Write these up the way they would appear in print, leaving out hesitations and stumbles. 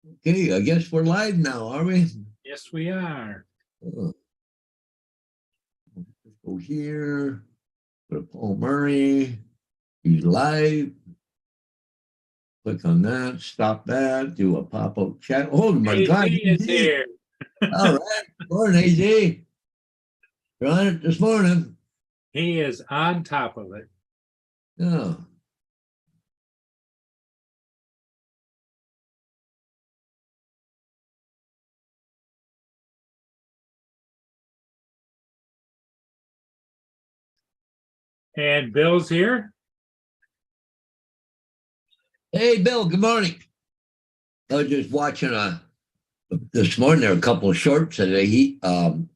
Okay, I guess we're live now, are we? Yes, we are. Let's go here. Go to Paul Murray. He's live. Click on that. Stop that. Do a pop-up chat. Oh my God! AZ is here. All right. Morning, AZ. You're on it this morning. He is on top of it. Yeah. And Bill's here. Hey, Bill. Good morning. I was just watching this morning. There were a couple of shorts that on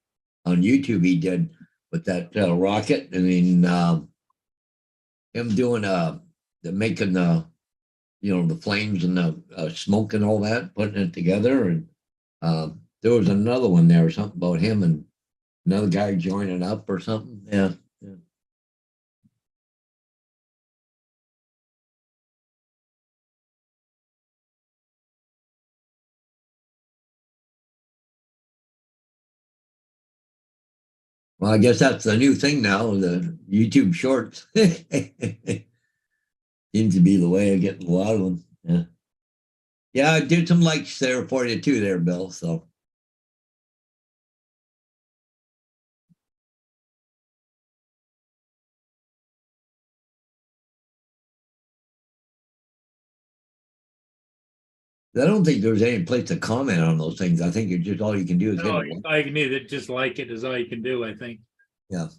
YouTube he did with that rocket. I mean, him doing making the flames and the smoke and all that, putting it together. And there was another one there, something about him and another guy joining up or something. Yeah. Yeah. Well, I guess that's the new thing now, the YouTube shorts. Seems to be the way of getting a lot of them. Yeah. Yeah, I did some likes there for you too there, Bill. So I don't think there's any place to comment on those things. I think it's just all you can do is hit Oh, a all you can do, just like it is all you can do, I think. yeah.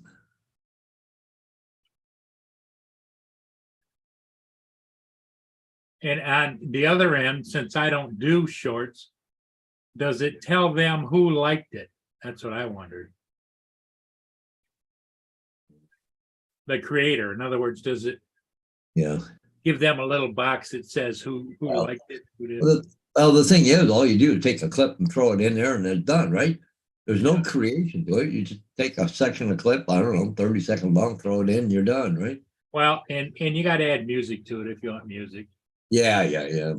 And on the other end, since I don't do shorts, does it tell them who liked it? That's what I wondered. The creator, in other words, does it Yeah. give them a little box that says who Well, liked it, who didn't? the thing is, all you do is take a clip and throw it in there, and it's done, right? There's no Yeah. creation to it. You just take a section of clip, I don't know, 30 seconds long, throw it in, you're done, right? Well, and you got to add music to it if you want music. Yeah, yeah, yeah.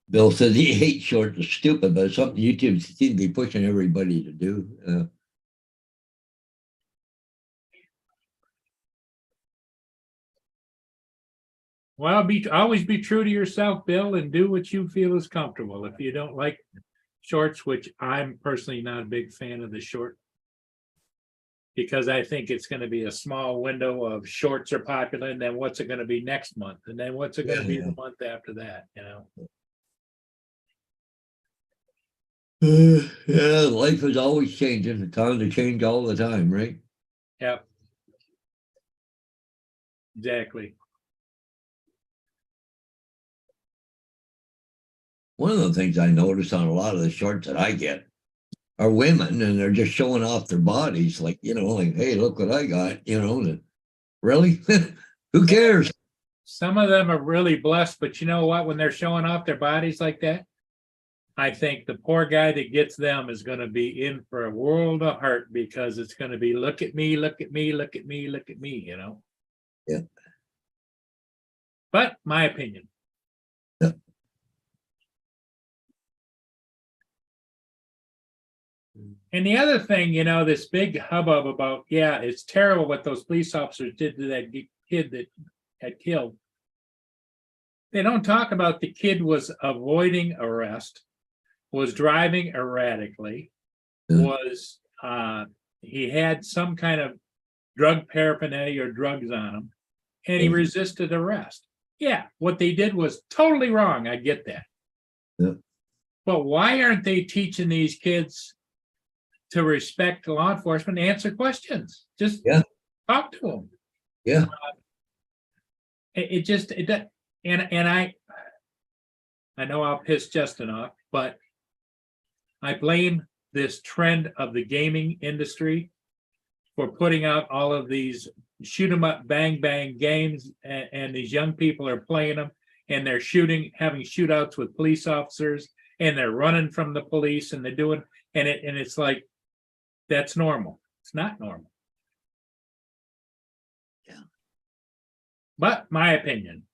Bill says he hates short and stupid, but it's something YouTube seems to be pushing everybody to do. Well, always be true to yourself, Bill, and do what you feel is comfortable. If you don't like shorts, which I'm personally not a big fan of the short, because I think it's going to be a small window of shorts are popular, and then what's it going to be next month, and then what's it going to be Yeah. the month after that, Yeah, life is always changing. It's time to change all the time, right? Yeah, exactly. One of the things I notice on a lot of the shorts that I get are women, and they're just showing off their bodies, like, like, hey, look what I got, really? Who cares? Some of them are really blessed, but you know what? When they're showing off their bodies like that, I think the poor guy that gets them is going to be in for a world of hurt, because it's going to be, look at me, look at me, look at me, look at me. Yeah. But my opinion. Yeah. And the other thing, this big hubbub about, yeah, it's terrible what those police officers did to that kid that had killed. They don't talk about the kid was avoiding arrest, was driving erratically, Yeah. was he had some kind of drug paraphernalia or drugs on him, and he Yeah. resisted arrest. Yeah, what they did was totally wrong. I get that. Yeah. But why aren't they teaching these kids to respect law enforcement, answer questions? Just Yeah. talk to them. Yeah. And I know I'll piss Justin off, but I blame this trend of the gaming industry for putting out all of these shoot 'em up, bang bang games, and these young people are playing them, and they're having shootouts with police officers, and they're running from the police, and they're doing, and it's like, that's normal. It's not normal. Yeah. But my opinion.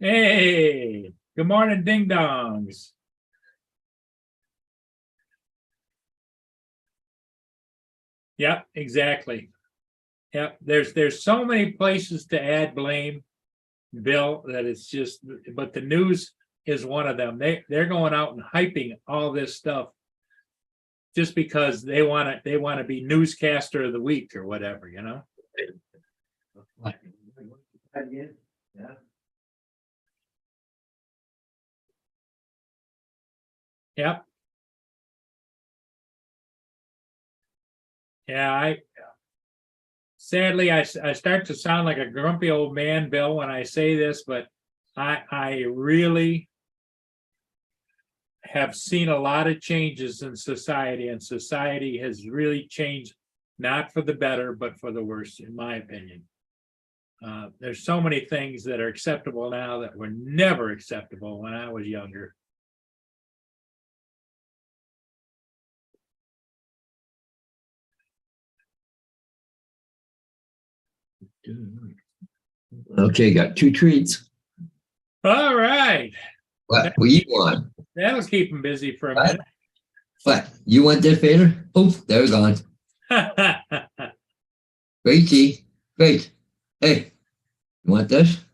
Hey, good morning, ding dongs. Yep, exactly. Yep, there's so many places to add blame, Bill, that it's just, but the news is one of them. They're going out and hyping all this stuff just because they want to be newscaster of the week or whatever, you know? Yep. Yeah, I sadly I start to sound like a grumpy old man, Bill, when I say this, but I really have seen a lot of changes in society, and society has really changed, not for the better, but for the worse, in my opinion. There's so many things that are acceptable now that were never acceptable when I was younger. Okay, got 2 treats. All right, What you want? that'll keep them busy for a What? minute. What? You want this, Vader? Oh, they're gone. Gracie, Grace. Hey, you want this?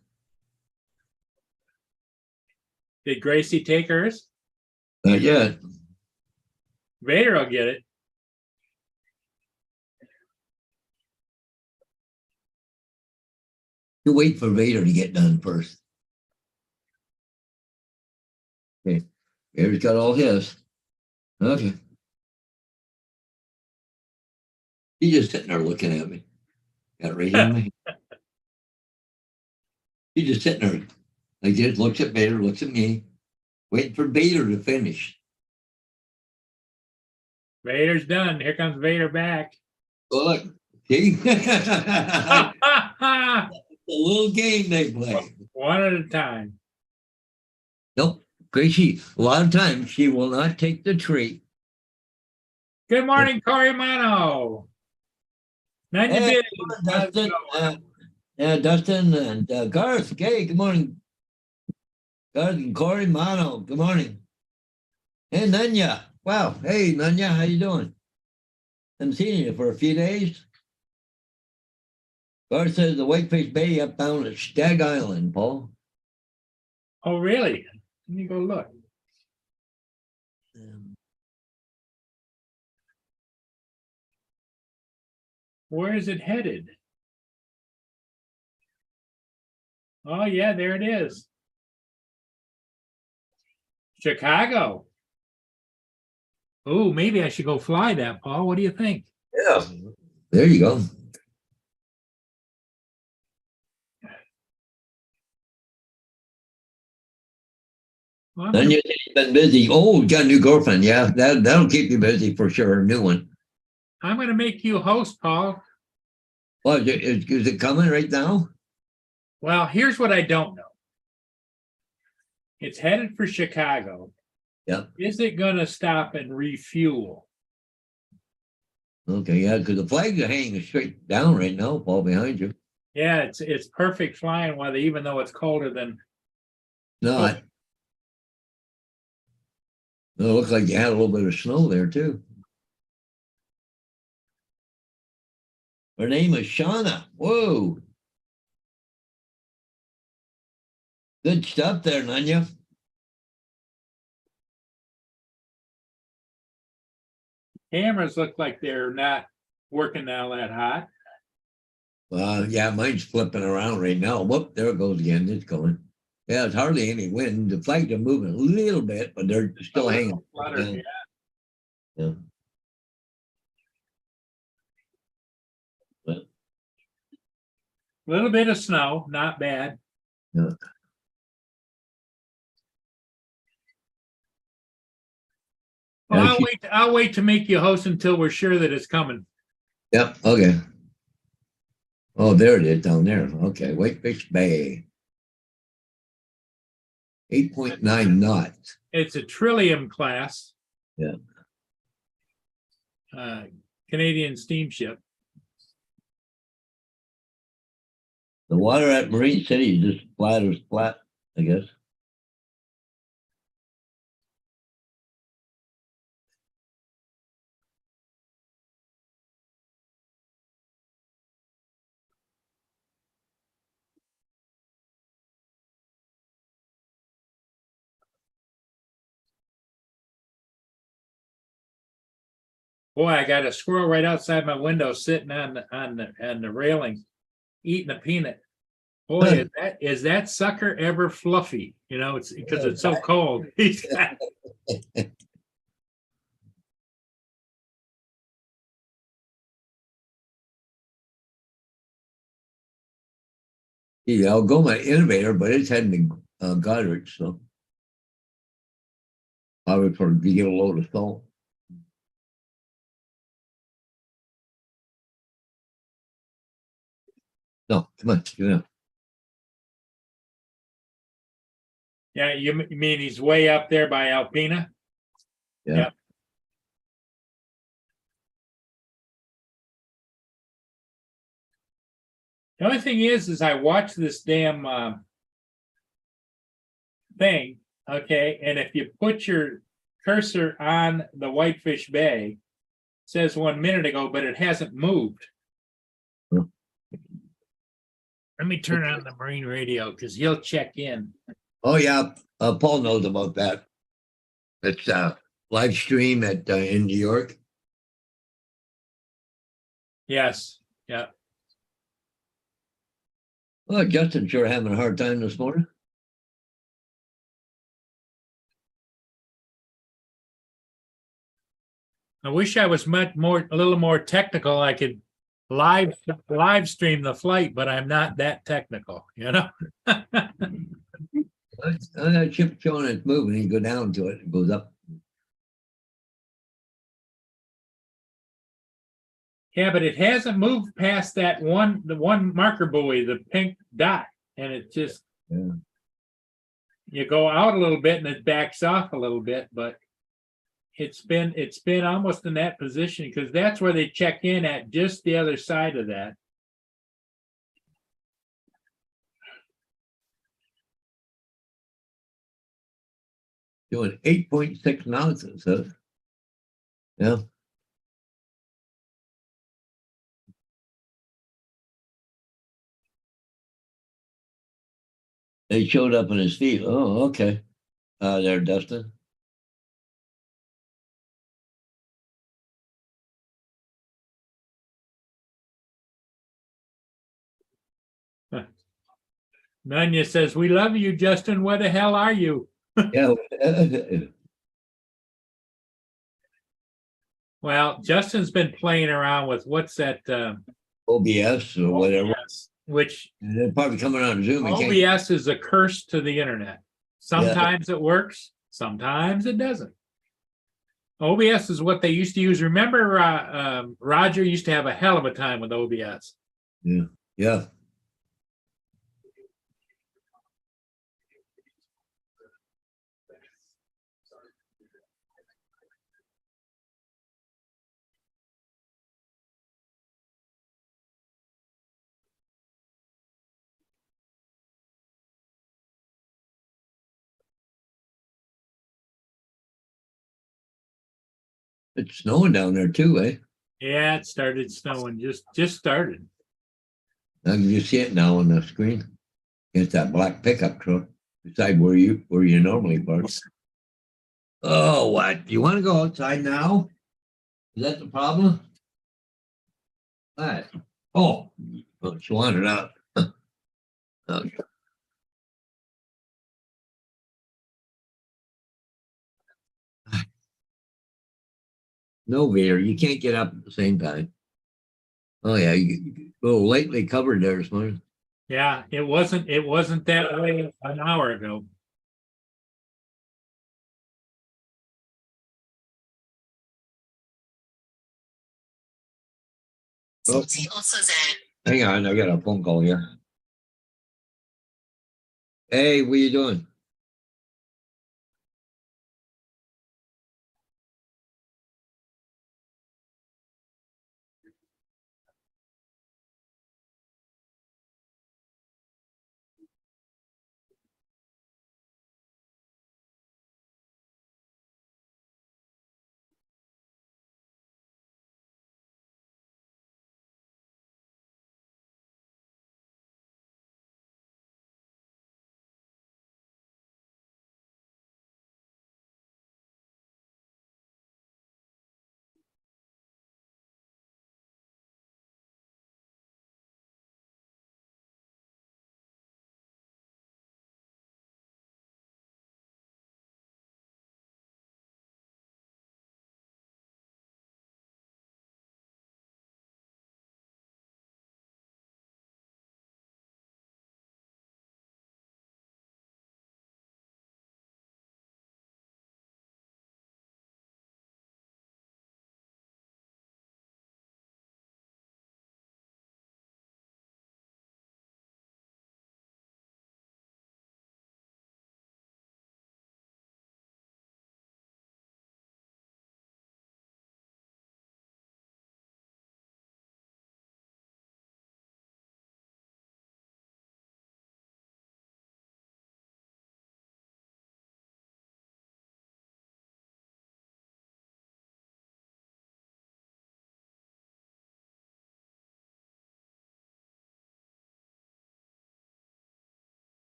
Did Gracie take hers? Not yet. Vader will get it. You wait for Vader to get done first. Okay. Vader's got all his. Okay. He's just sitting there looking at me. Got it right here in my hand. He's just sitting there. Like just looks at Vader, looks at me, waiting for Vader to finish. Vader's done. Here comes Vader back. Oh, look. See? A little game they play. One at a time. Nope. Gracie, a lot of times she will not take the treat. Good morning, Cory Mano. Hey, Dustin, Dustin and Garth. Okay, good morning. Garth and Cory Mano. Good morning. Hey, Nanya. Wow. Hey, Nanya, how you doing? Haven't seen you for a few days. Garth says the Whitefish Bay up down at Stag Island, Paul. Oh, really? Let me go look. Where is it headed? Oh, yeah, there it is. Chicago. Oh, maybe I should go fly that, Paul. What do you think? Yeah. There you go. Well, Then you've been busy. Oh, you got a new girlfriend. Yeah, that'll keep you busy for sure. A new one. I'm going to make you host, Paul. Well, is it coming right now? Well, here's what I don't know. It's headed for Chicago. Yeah. Is it going to stop and refuel? Okay, yeah, because the flags are hanging straight down right now, Paul, behind you. Yeah, it's perfect flying weather, even though it's colder than. Not. It looks like you had a little bit of snow there too. Her name is Shauna. Whoa. Good stuff there, Nanya. Cameras look like they're not working all that hot. Yeah, mine's flipping around right now. Whoop, there it goes again. It's going. Yeah, it's hardly any wind. The flags are moving a little bit, but they're still hanging. Flutter, Yeah. yeah. Yeah. A little bit of snow, not bad. Yeah. Well, I'll wait to make you host until we're sure that it's coming. Yep. Okay. Oh, there it is down there. Okay. Whitefish Bay. 8.9 knots. It's a Trillium class. Yeah. Canadian steamship. The water at Marine City is just flat as flat. I guess. Boy, I got a squirrel right outside my window sitting on the railing, eating a peanut. Boy, is that sucker ever fluffy? You know, it's because it's so cold. He's got, Yeah, I'll go my innovator, but it's heading to Goderich, so probably for to get a load of salt. No, come on, yeah. yeah, you mean he's way up there by Alpena? Yeah. Yeah. The only thing is I watch this damn thing, okay, and if you put your cursor on the Whitefish Bay, it says 1 minute ago, but it hasn't moved. Hmm. Let me turn on the marine radio because he'll check in. Oh yeah, Paul knows about that. It's live stream at in New York. Yes, yeah. Well, Justin's sure having a hard time this morning. I wish I was a little more technical. I could live stream the flight, but I'm not that technical, you know. That ship showing it's moving, you go down to it, it goes up. Yeah, but it hasn't moved past the one marker buoy, the pink dot, and it just you go out a little bit and it backs off a little bit, but it's been almost in that position because that's where they check in at, just the other side of that. Doing 8.6 knots, it says. Yeah. They showed up in his feet. Oh, okay. There, Dustin. Nanya says, "We love you, Justin. Where the hell are you?" Yeah. Well, Justin's been playing around with what's that? OBS or whatever. OBS, which And they're probably coming on Zoom. OBS is a curse to the internet. Sometimes it works, sometimes it doesn't. OBS is what they used to use. Remember, Roger used to have a hell of a time with OBS. Yeah. Yeah. It's snowing down there too, eh? Yeah, it started snowing. Just started. I can just see it now on the screen. It's that black pickup truck beside where you normally park. Oh, what? You want to go outside now? Is that the problem? What? Oh, well, she wanted out. Okay. No, Vader, you can't get up at the same time. Oh yeah, lightly covered there this morning. Yeah, it wasn't that way an hour ago. Oh, hang on, I got a phone call here. Hey, what are you doing?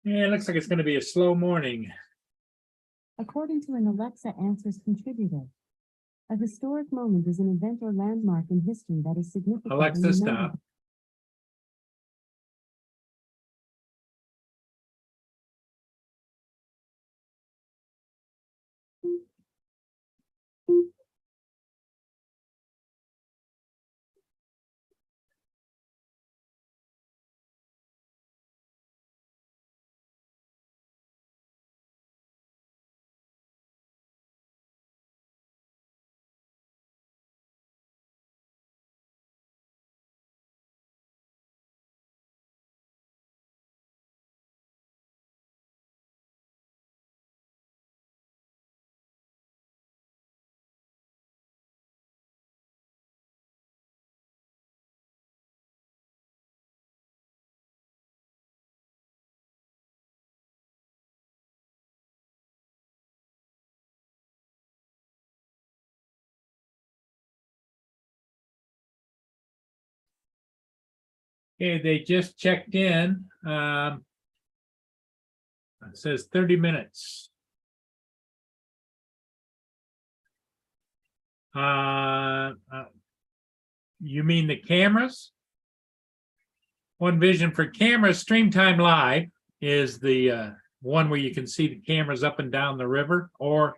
Yeah, it looks like it's going to be a slow morning. According to an Alexa Answers contributor, a historic moment is an event or landmark in history that is significant. and Alexa, remembered. stop. Okay, they just checked in. It says 30 minutes. You mean the cameras? One Vision for cameras, Streamtime Live is the one where you can see the cameras up and down the river or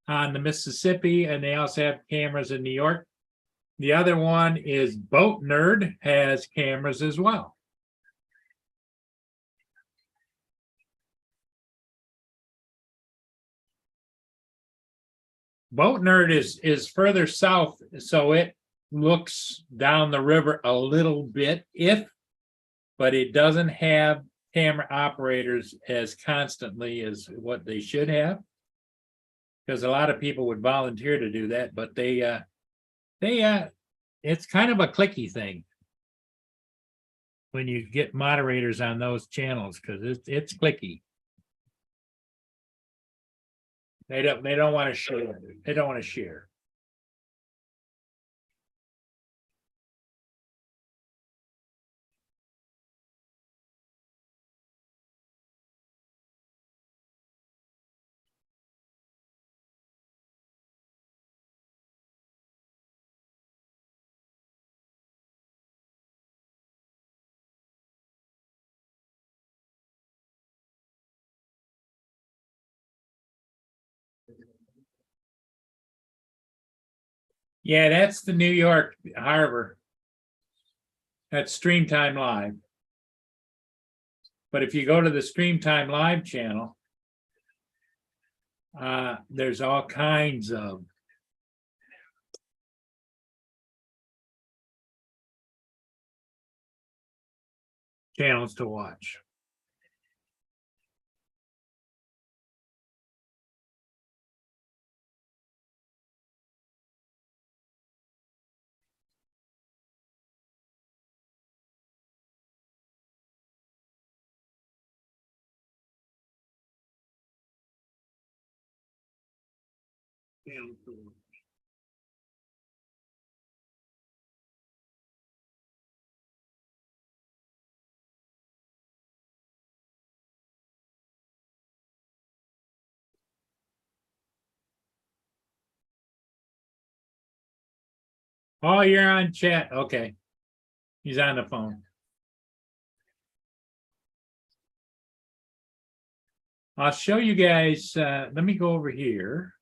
on the Mississippi, and they also have cameras in New York. The other one is Boat Nerd, has cameras as well. Boat Nerd is further south, so it looks down the river a little bit, but it doesn't have camera operators as constantly as what they should have. Because a lot of people would volunteer to do that, but it's kind of a clicky thing when you get moderators on those channels, because it's clicky. They don't want to share. They don't want to share. Yeah, that's the New York Harbor. That's Streamtime Live. But if you go to the Streamtime Live channel, there's all kinds of channels to watch. Oh, you're on chat. Okay. He's on the phone. I'll show you guys. Let me go over here.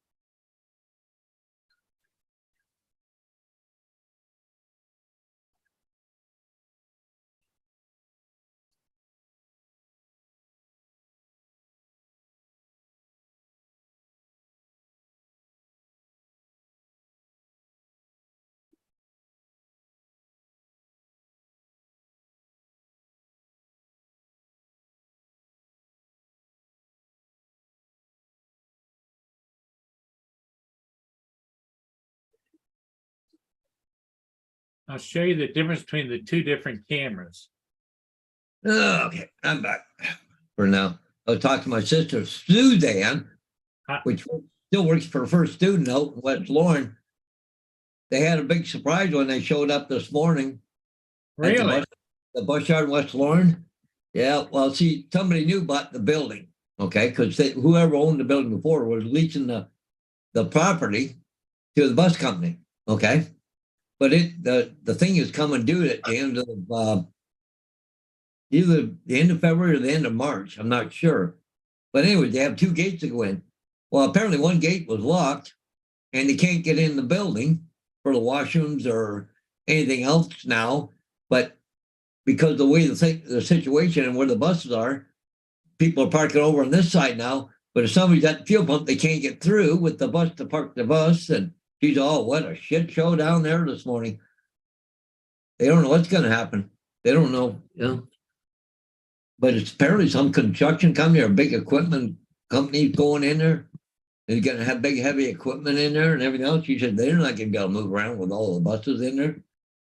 I'll show you the difference between the two different cameras. Okay, I'm back for now. I'll talk to my sister, Suzanne, which still works for First Student out in West Lauren. They had a big surprise when they showed up this morning. Really? The bus yard in West Lauren. Yeah, well, see, somebody new bought the building, okay, because whoever owned the building before was leasing the property to the bus company, okay? But the thing is coming due at the end of either the end of February or the end of March. I'm not sure. But anyway, they have two gates to go in. Well, apparently one gate was locked and they can't get in the building for the washrooms or anything else now. But because the way the situation and where the buses are, people are parking over on this side now. But if somebody's at the fuel pump, they can't get through with the bus to park the bus. And geez, oh, what a shit show down there this morning. They don't know what's going to happen. They don't know, you know. But it's apparently some construction company or big equipment company going in there. They're going to have big, heavy equipment in there and everything else. She said they're not going to be able to move around with all the buses in there.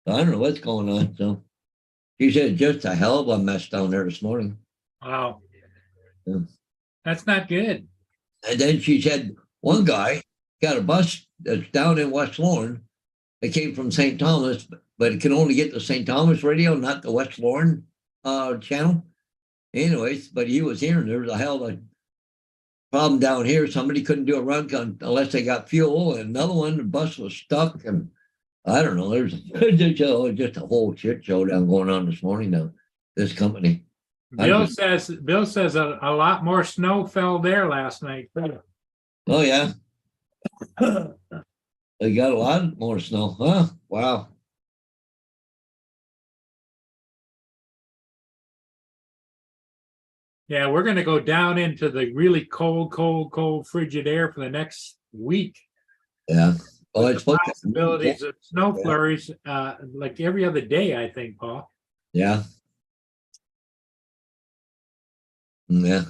So I don't know what's going on. So she said just a hell of a mess down there this morning. Wow. Yeah. That's not good. And then she said one guy got a bus that's down in West Lorne. It came from St. Thomas, but it can only get the St. Thomas radio, not the West Lorne channel. Anyways, but he was hearing there was a hell of a problem down here. Somebody couldn't do a run unless they got fuel. And another one, the bus was stuck. And I don't know, there's just a whole shit show down going on this morning now. This company. Bill says a lot more snow fell there last night. Oh, yeah. They got a lot more snow. Huh? Wow. Yeah, we're going to go down into the really cold, frigid air for the next week. Yeah. Oh, With it's the possibilities of snow flurries, like every other day, I think, Paul. Yeah. Yeah.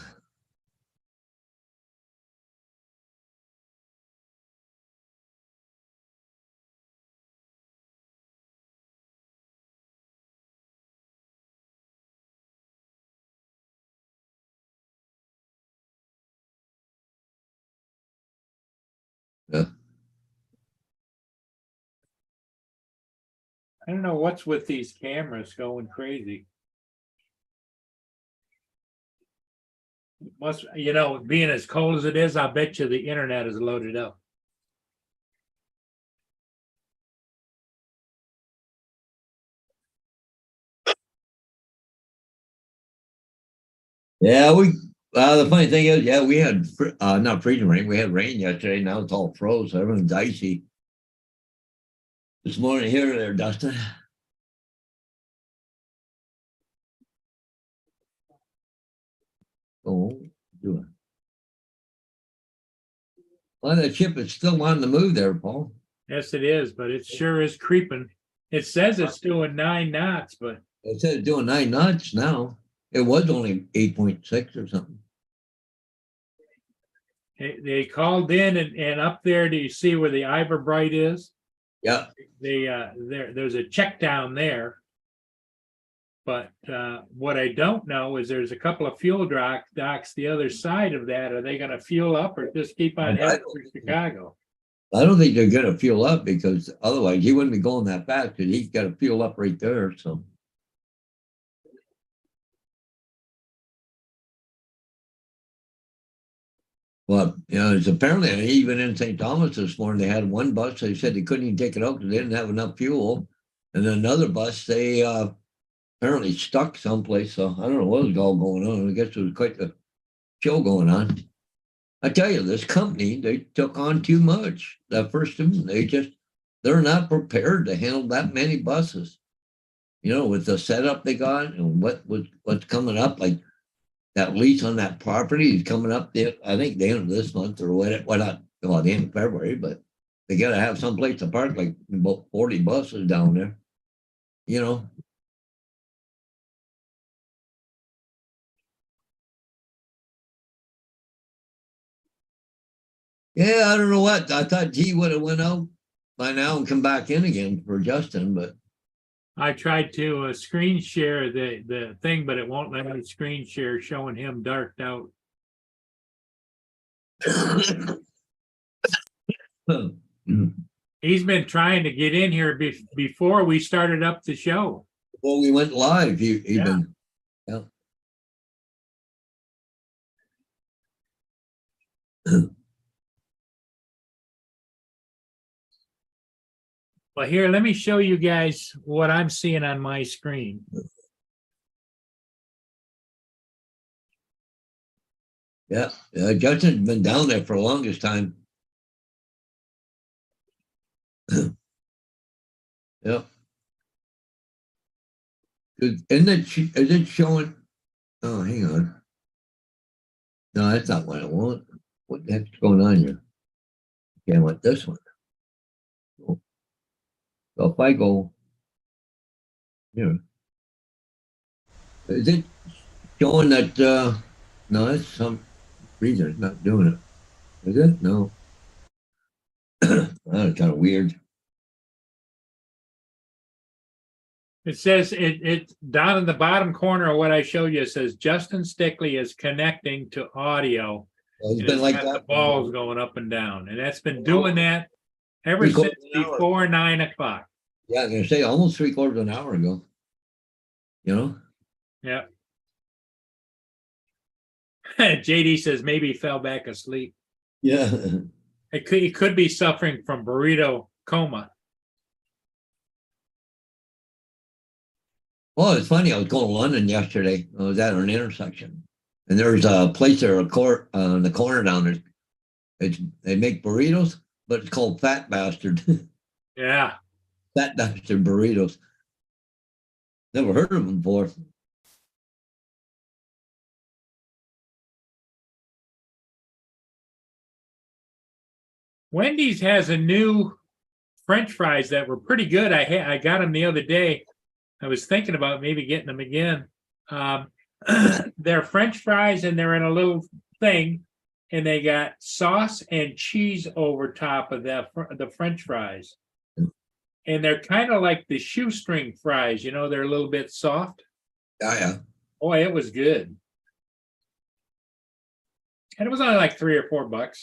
Yeah. I don't know what's with these cameras going crazy. Must, you know, being as cold as it is, I bet you the internet is loaded up. Yeah, the funny thing is, yeah, we had not freezing rain. We had rain yesterday. Now it's all froze. So everyone's icy. This morning here, there, Dustin. Oh, doing. Well, that ship is still on the move there, Paul. Yes, it is, but it sure is creeping. It says it's doing 9 knots, but It said doing 9 knots now. It was only 8.6 or something. they called in and up there. Do you see where the Iverbright is? Yeah. There's a check down there. But what I don't know is there's a couple of fuel docks the other side of that. Are they going to fuel up or just keep on heading for Chicago? I don't think they're going to fuel up because otherwise he wouldn't be going that fast because he's got to fuel up right there. So. Well, you know, it's apparently even in St. Thomas this morning, they had one bus. They said they couldn't even take it out because they didn't have enough fuel. And then another bus, they apparently stuck someplace. So I don't know what was all going on. I guess there was quite the show going on. I tell you, this company, they took on too much. That first one, they're not prepared to handle that many buses. You know, with the setup they got and what's coming up, like that lease on that property is coming up there, I think the end of this month or what not, well, the end of February, but they got to have some place to park like about 40 buses down there, you know. Yeah, I don't know what. I thought he would have went out by now and come back in again for Justin, but I tried to screen share the thing, but it won't let me screen share showing him darked out. He's been trying to get in here before we started up the show. Before we went live, Yeah. even. Yeah. Well, here, let me show you guys what I'm seeing on my screen. Yeah, Justin's been down there for the longest time. Yep. Is it showing? Oh, hang on. No, that's not what I want. What the heck's going on here? Okay, I want this one. Oh. So if I go here, is it showing that? No, that's some reason it's not doing it. Is it? No. That's kind of weird. It says it down in the bottom corner of what I showed you, it says Justin Stickley is connecting to audio. Well, it's And been it's like got the that. balls going up and down, and that's been doing that ever Three quarters since of an hour. before 9 o'clock. Yeah, I'm gonna say almost 3/4 of an hour ago. You know? Yeah. JD says maybe he fell back asleep. Yeah. He could be suffering from burrito coma. Well, it's funny. I was going to London yesterday. I was at an intersection, and there's a place there, a court in the corner down there. They make burritos, but it's called Fat Bastard. Yeah. Fat Bastard burritos. Never heard of them before. Wendy's has a new French fries that were pretty good. I got them the other day. I was thinking about maybe getting them again. They're French fries, and they're in a little thing, and they got sauce and cheese over top of the French fries. And they're kind of like the shoestring fries, they're a little bit soft. Yeah. Boy, it was good. And it was only like $3 or $4.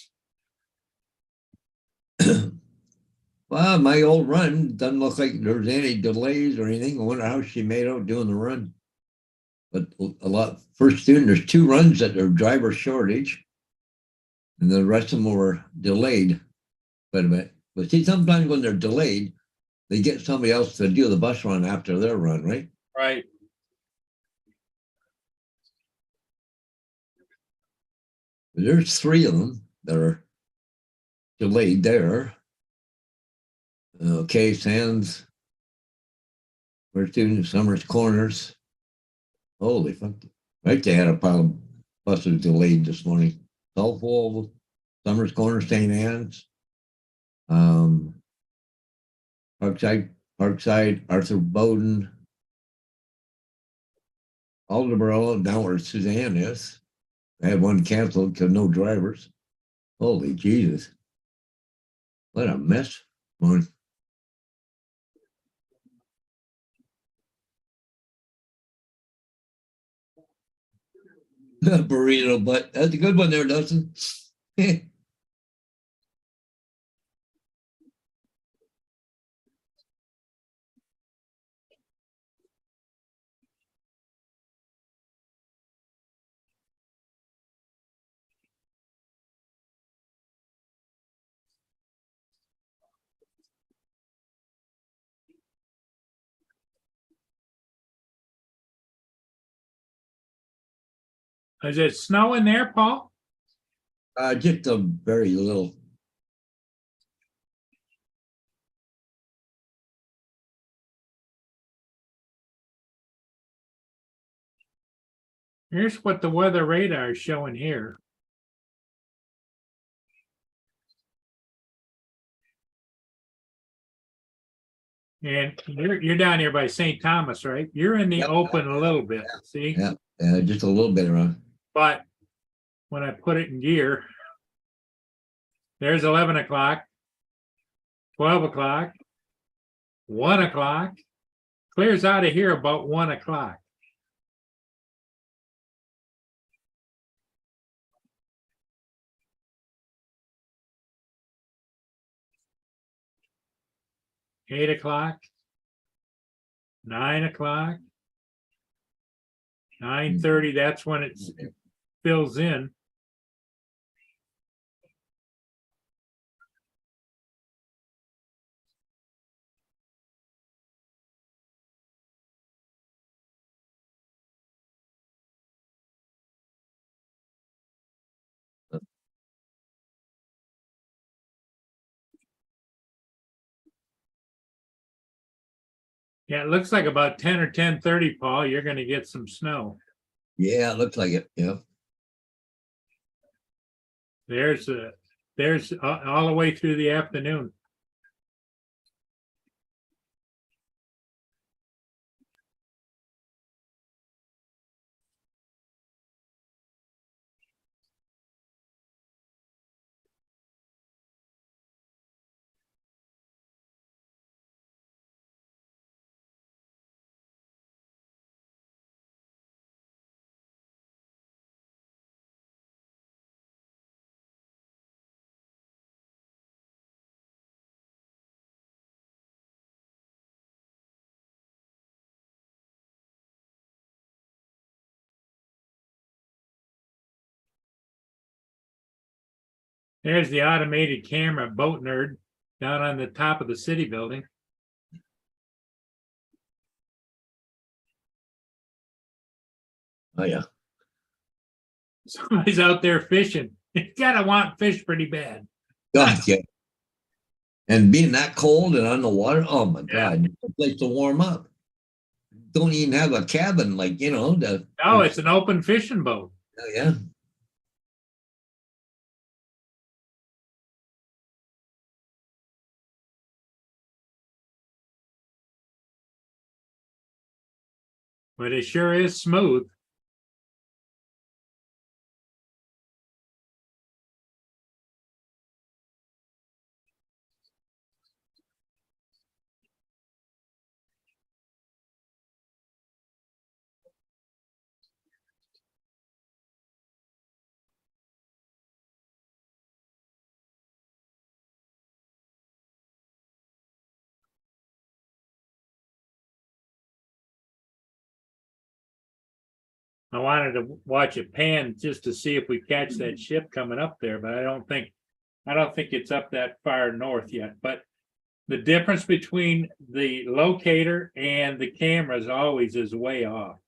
Well, my old run doesn't look like there's any delays or anything. I wonder how she made out doing the run. But first student, there's 2 runs that are driver shortage, and the rest of them were delayed quite a bit. But see, sometimes when they're delayed, they get somebody else to do the bus run after their run, right? Right. There's 3 of them that are delayed there. Okay, Sands, first student, Summers Corners. Holy fuck. Right, they had a pile of buses delayed this morning. Southwold, Summers Corner, St. Anne's, Parkside, Arthur Bowden, Alderboro, down where Suzanne is. I had one canceled because no drivers. Holy Jesus. What a mess. Morning. Burrito, but that's a good one there, Dustin. Is it snowing there, Paul? Just a very little. Here's what the weather radar is showing here. And you're down here by St. Thomas, right? You're in the Yep. open a little bit, see? Yeah, just a little bit around. But when I put it in gear, there's 11 o'clock, 12 o'clock, 1 o'clock, clears out of here about 1 o'clock. Eight o'clock, 9 o'clock, 9:30, that's when it fills in. Yeah, it looks like about 10 or 10:30, Paul, you're gonna get some snow. Yeah, it looks like it. Yeah. There's all the way through the afternoon. There's the automated camera boat nerd down on the top of the city building. Oh yeah. Somebody's out there fishing. You gotta want fish pretty bad. God, yeah. And being that cold and on the water, oh my Yeah. God, no place to warm up. Don't even have a cabin, like, you know, Oh, it's an open fishing boat. yeah. But it sure is smooth. I wanted to watch it pan just to see if we catch that ship coming up there, but I don't think it's up that far north yet. But the difference between the locator and the cameras always is way off.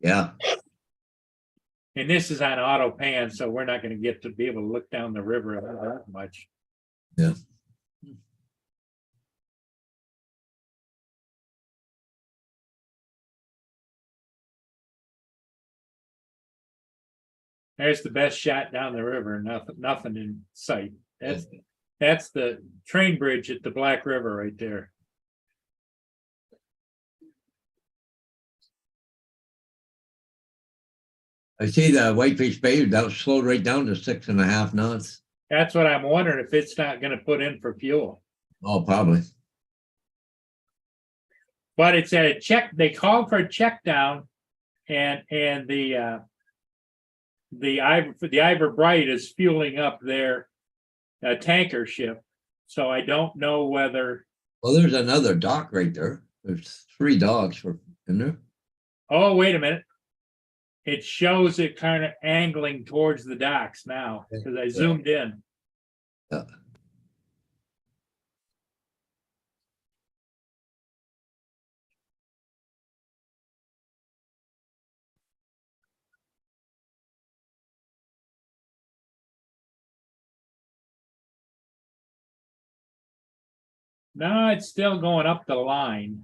Yeah. And this is on auto pan, so we're not going to get to be able to look down the river that much. Yeah. There's the best shot down the river. Nothing in sight. That's the train bridge at the Black River right there. I see the Whitefish Bay that slowed right down to 6.5 knots. That's what I'm wondering, if it's not going to put in for fuel. Oh, probably. But it's a check. They called for a check down, and the Ivor Bright is fueling up their tanker ship. So I don't know whether. Well, there's another dock right there. There's 3 docks in there. Oh, wait a minute. It shows it kind of angling towards the docks now because I zoomed in. Yeah. No, it's still going up the line.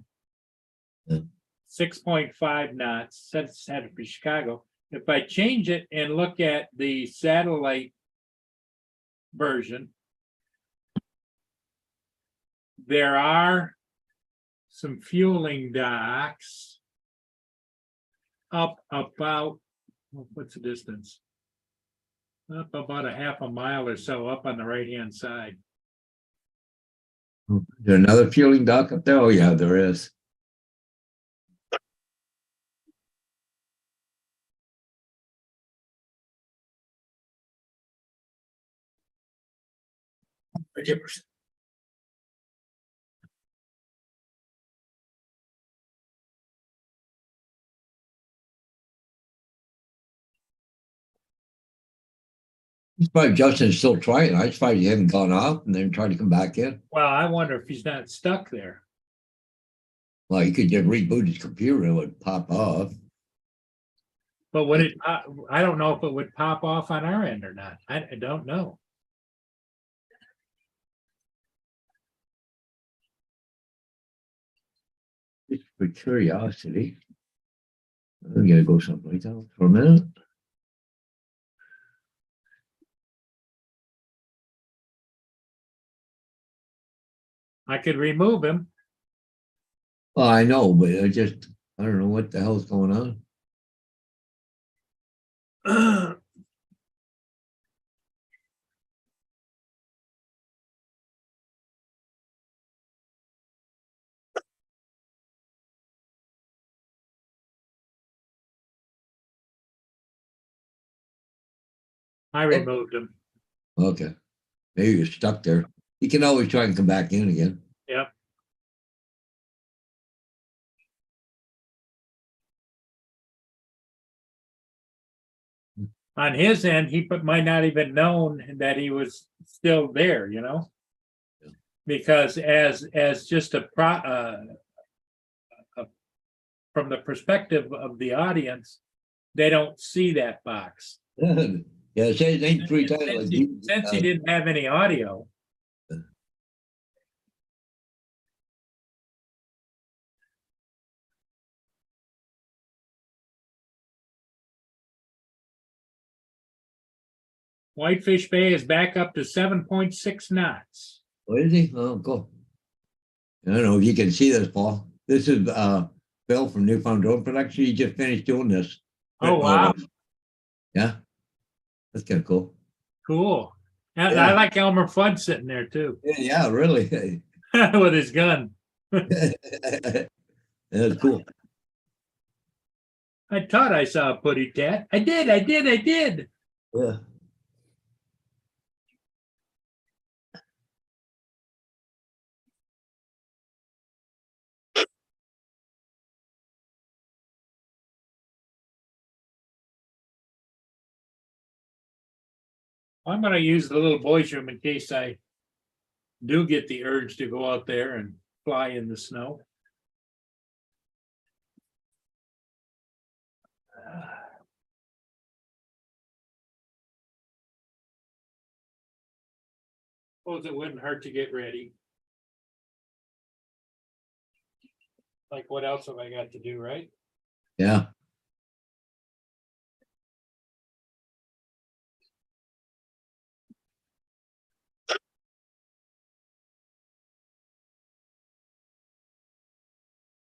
Yeah. 6.5 knots, that's headed for Chicago. If I change it and look at the satellite version, there are some fueling docks up about, what's the distance? Up about a half a mile or so up on the right-hand side. Is there another fueling dock up there? Oh, yeah, there is. He's probably Justin's still trying. I surprised he hadn't gone off and then tried to come back in. Well, I wonder if he's not stuck there. Well, he could just reboot his computer and it would pop off. But would it, I don't know if it would pop off on our end or not. I don't know. for curiosity. I'm gonna go someplace else for a minute. I could remove him. Well, I know, but I don't know what the hell's going on. I removed him. Okay. Maybe you're stuck there. You can always try and come back in again. Yep. On his end, he might not even known that he was still there, you know? Yeah. Because as just from the perspective of the audience, they don't see that box. Yeah, say his name 3 times. Since he didn't have any audio. Whitefish Bay is back up to 7.6 knots. What is he? Oh, cool. I don't know if you can see this, Paul. This is Bill from Newfound Drone Production. He just finished doing this. Oh, wow. Yeah. That's kind of cool. Cool. And Yeah. I like Elmer Fudd sitting there too. Yeah, really. With his gun. That's cool. I thought I saw a putty tat. I did. Yeah. I'm going to use the little boys' room in case I do get the urge to go out there and fly in the snow. Suppose it wouldn't hurt to get ready. Like, what else have I got to do, right? Yeah.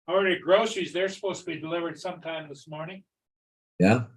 Ordered groceries. They're supposed to be delivered sometime this morning. Yeah.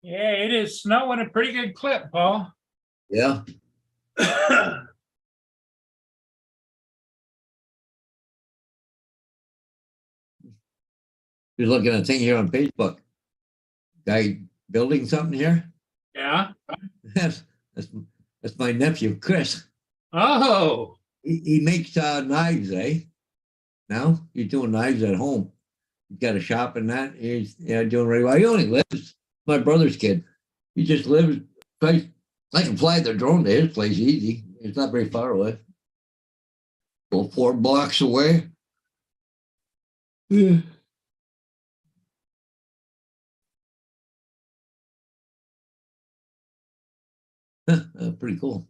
Yeah, it is snowing a pretty good clip, Paul. Yeah. Just looking at a thing here on Facebook. Guy building something here. Yeah. That's my nephew, Chris. Oh, He makes knives, eh? Now he's doing knives at home. He's got a shop and that. He's doing really well. He only lives, my brother's kid. He just lives. I can fly the drone to his place easy. It's not very far away. Go 4 blocks away. Yeah. Pretty cool.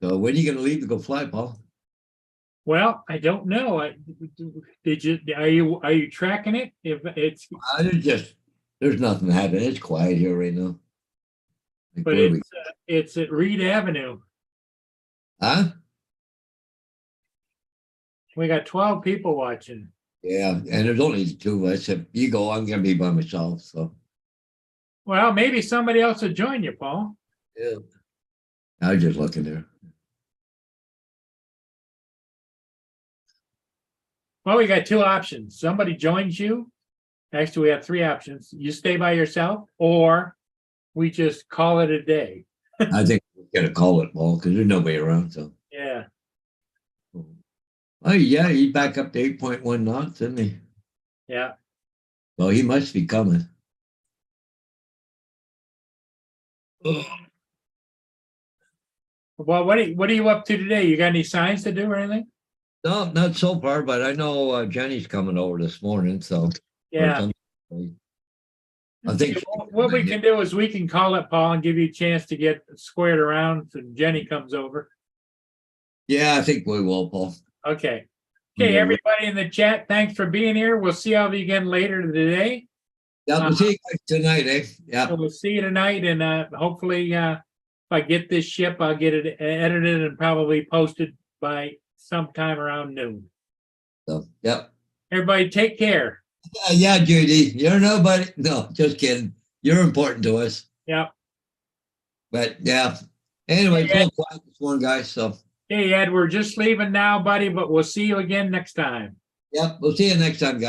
So when are you gonna leave to go fly, Paul? Well, I don't know. Are you tracking it? If it's, There's nothing happening. It's quiet here right now. Like, but where we- it's at Reed Avenue. Huh? We got 12 people watching. Yeah, and there's only two of us. If you go, I'm gonna be by myself, so. Well, maybe somebody else will join you, Paul. Yeah. I was just looking there. Well, we got two options. Somebody joins you. Actually, we have three options. You stay by yourself, or we just call it a day. I think we're gonna call it, Paul, because there's nobody around, so. Yeah. Oh, yeah, he's back up to 8.1 knots, isn't he? Yeah. Well, he must be coming. Well, what are you up to today? You got any signs to do or anything? No, not so far, but I know Jenny's coming over this morning, so. Yeah. I think. What we can do is we can call it, Paul, and give you a chance to get squared around and Jenny comes over. Yeah, I think we will, Paul. Okay. Okay, Yeah. everybody in the chat, thanks for being here. We'll see all of you again later today. Yeah, we'll see you guys tonight, eh? Yeah, So we'll see you tonight, and hopefully, if I get this ship, I'll get it edited and probably posted by sometime around noon. so, yep. Everybody, take care. Yeah, Judy, you're nobody. No, just kidding. You're important to us. Yep. But yeah. Anyway, it's a Yeah. little quiet this morning, guys. So, Hey, Ed, we're just leaving now, buddy, but we'll see you again next time. yep, we'll see you next time, guys.